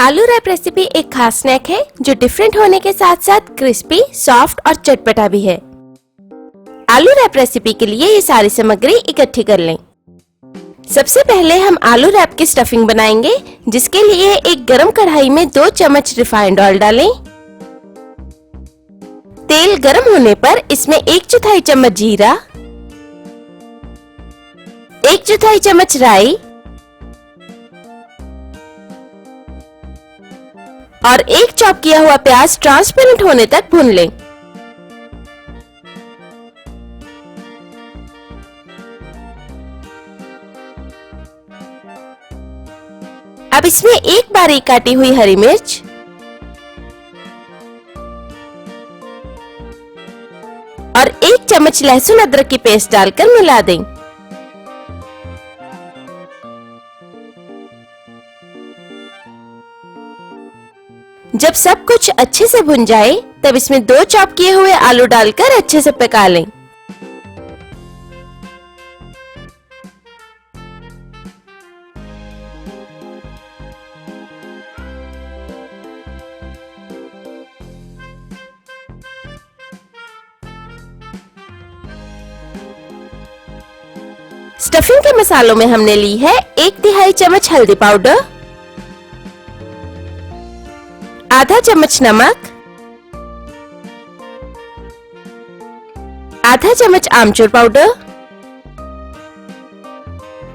आलू rap recipe एक खास स्नैक है जो डिफरेंट होने के साथ साथ क्रिस्पी, सॉफ्ट और चटपटा भी है। आलू रैप रेसिपी के लिए ये सारी सामग्री इकट्ठी कर लें। सबसे पहले हम आलू रैप की स्टफिंग बनाएंगे, जिसके लिए एक गरम कढ़ाई में 2 चम्मच रिफाइंड ऑयल डालें। तेल गरम होने पर इसमें 1/4 चम्मच जीरा, 1/4 चम्मच राई और 1 चॉप किया हुआ प्याज ट्रांसपेरेंट होने तक भून लें। अब इसमें एक बारीक काटी हुई हरी मिर्च और 1 चम्मच लहसुन अदरक की पेस्ट डालकर मिला दें। जब सब कुछ अच्छे से भुन जाए, तब इसमें 2 चॉप किए हुए आलू डालकर अच्छे से पका लें। स्टफिंग के मसालों में हमने ली है 1/2 चम्मच हल्दी पाउडर, आधा चम्मच नमक, आधा चम्मच आमचूर पाउडर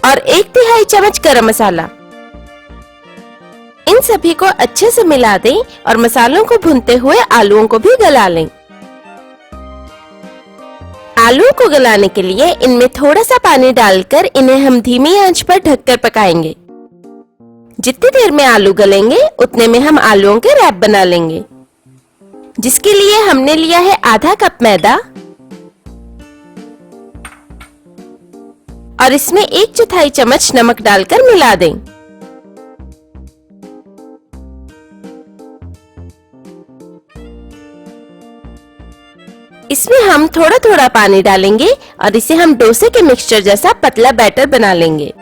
और 1/2 चम्मच गरम मसाला। इन सभी को अच्छे से मिला दें और मसालों को भूनते हुए आलूओं को भी गला लें। आलू को गलाने के लिए इनमें थोड़ा सा पानी डालकर इन्हें हम धीमी आंच पर ढककर पकाएंगे। जितनी देर में आलू गलेंगे, उतने में हम आलूओं के रैप बना लेंगे, जिसके लिए हमने लिया है आधा कप मैदा और इसमें 1/4 चम्मच नमक डालकर मिला दें। इसमें हम थोड़ा थोड़ा पानी डालेंगे और इसे हम डोसे के मिक्सचर जैसा पतला बैटर बना लेंगे।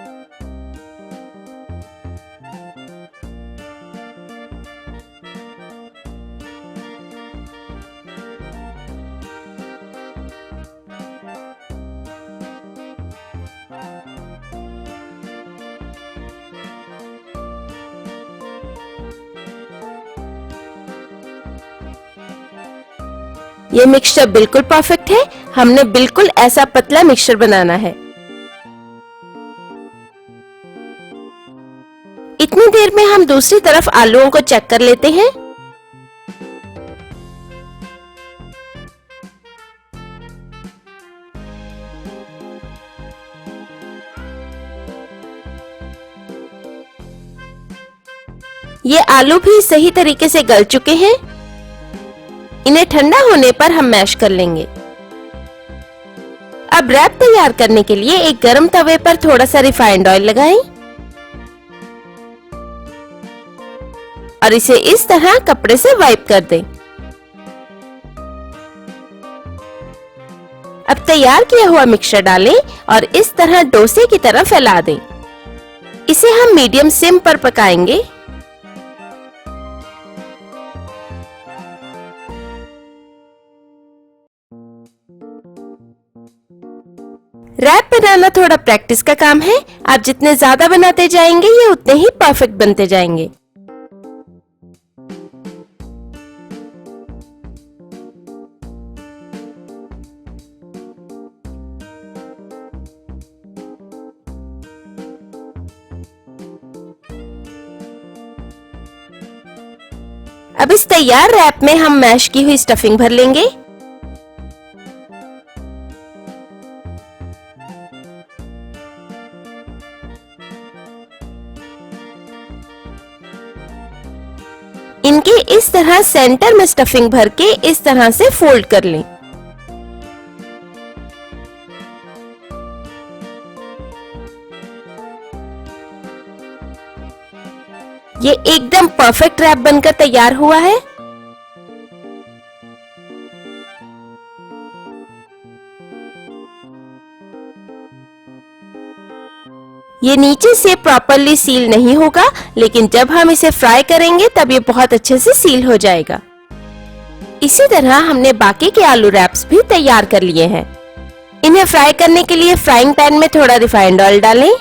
ये मिक्सचर बिल्कुल परफेक्ट है। हमने बिल्कुल ऐसा पतला मिक्सचर बनाना है। इतनी देर में हम दूसरी तरफ आलूओं को चेक कर लेते हैं। ये आलू भी सही तरीके से गल चुके हैं। इन्हें ठंडा होने पर हम मैश कर लेंगे। अब रैप तैयार करने के लिए एक गरम तवे पर थोड़ा सा रिफाइंड ऑयल लगाएं और इसे इस तरह कपड़े से वाइप कर दें। अब तैयार किया हुआ मिक्सचर डालें और इस तरह डोसे की तरह फैला दें। इसे हम मीडियम सिम पर पकाएंगे। रैप बनाना थोड़ा प्रैक्टिस का काम है। आप जितने ज्यादा बनाते जाएंगे, ये उतने ही परफेक्ट बनते जाएंगे। अब इस तैयार रैप में हम मैश की हुई स्टफिंग भर लेंगे। इनके इस तरह सेंटर में स्टफिंग भर के इस तरह से फोल्ड कर लें। ये एकदम परफेक्ट रैप बनकर तैयार हुआ है। ये नीचे से प्रॉपरली सील नहीं होगा, लेकिन जब हम इसे फ्राई करेंगे तब ये बहुत अच्छे से सील हो जाएगा। इसी तरह हमने बाकी के आलू रैप्स भी तैयार कर लिए हैं। इन्हें फ्राई करने के लिए फ्राइंग पैन में थोड़ा रिफाइंड ऑयल डालें।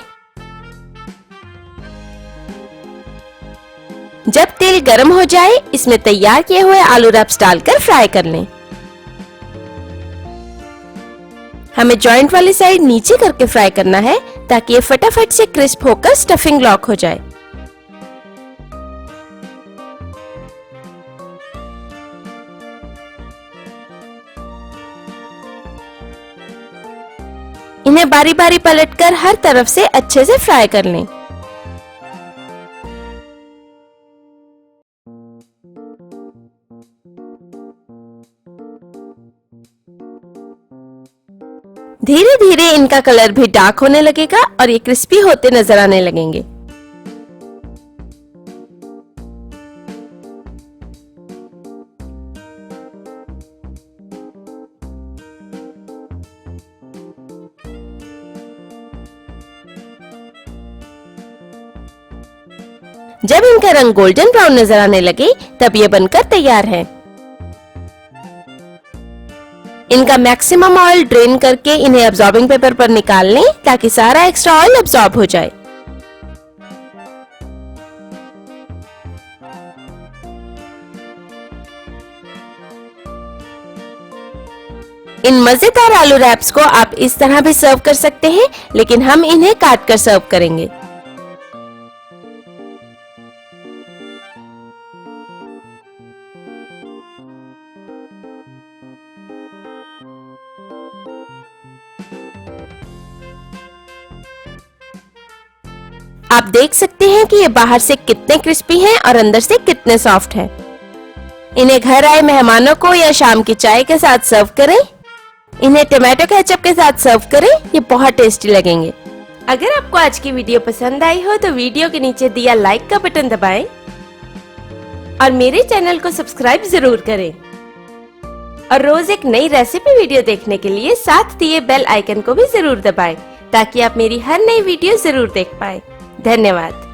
जब तेल गर्म हो जाए, इसमें तैयार किए हुए आलू रैप्स डालकर फ्राई कर लें। हमें जॉइंट वाली साइड नीचे करके फ्राई करना है ताकि ये फटाफट से क्रिस्प होकर स्टफिंग लॉक हो जाए। इन्हें बारी बारी पलटकर हर तरफ से अच्छे से फ्राई कर लें। धीरे धीरे इनका कलर भी डार्क होने लगेगा और ये क्रिस्पी होते नजर आने लगेंगे। जब इनका रंग गोल्डन ब्राउन नजर आने लगे, तब ये बनकर तैयार है। इनका मैक्सिमम ऑयल ड्रेन करके इन्हें अब्सॉर्बिंग पेपर पर निकाल लें ताकि सारा एक्स्ट्रा ऑयल अब्सॉर्ब हो जाए। इन मजेदार आलू रैप्स को आप इस तरह भी सर्व कर सकते हैं, लेकिन हम इन्हें काट कर सर्व करेंगे। आप देख सकते हैं कि ये बाहर से कितने क्रिस्पी हैं और अंदर से कितने सॉफ्ट हैं। इन्हें घर आए मेहमानों को या शाम की चाय के साथ सर्व करें। इन्हें टमाटो केचप के साथ सर्व करें, ये बहुत टेस्टी लगेंगे। अगर आपको आज की वीडियो पसंद आई हो तो वीडियो के नीचे दिया लाइक का बटन दबाएं और मेरे चैनल को सब्सक्राइब जरूर करें। और रोज एक नई रेसिपी वीडियो देखने के लिए साथ दिए बेल आइकन को भी जरूर दबाएं ताकि आप मेरी हर नई वीडियो जरूर देख पाएं। धन्यवाद।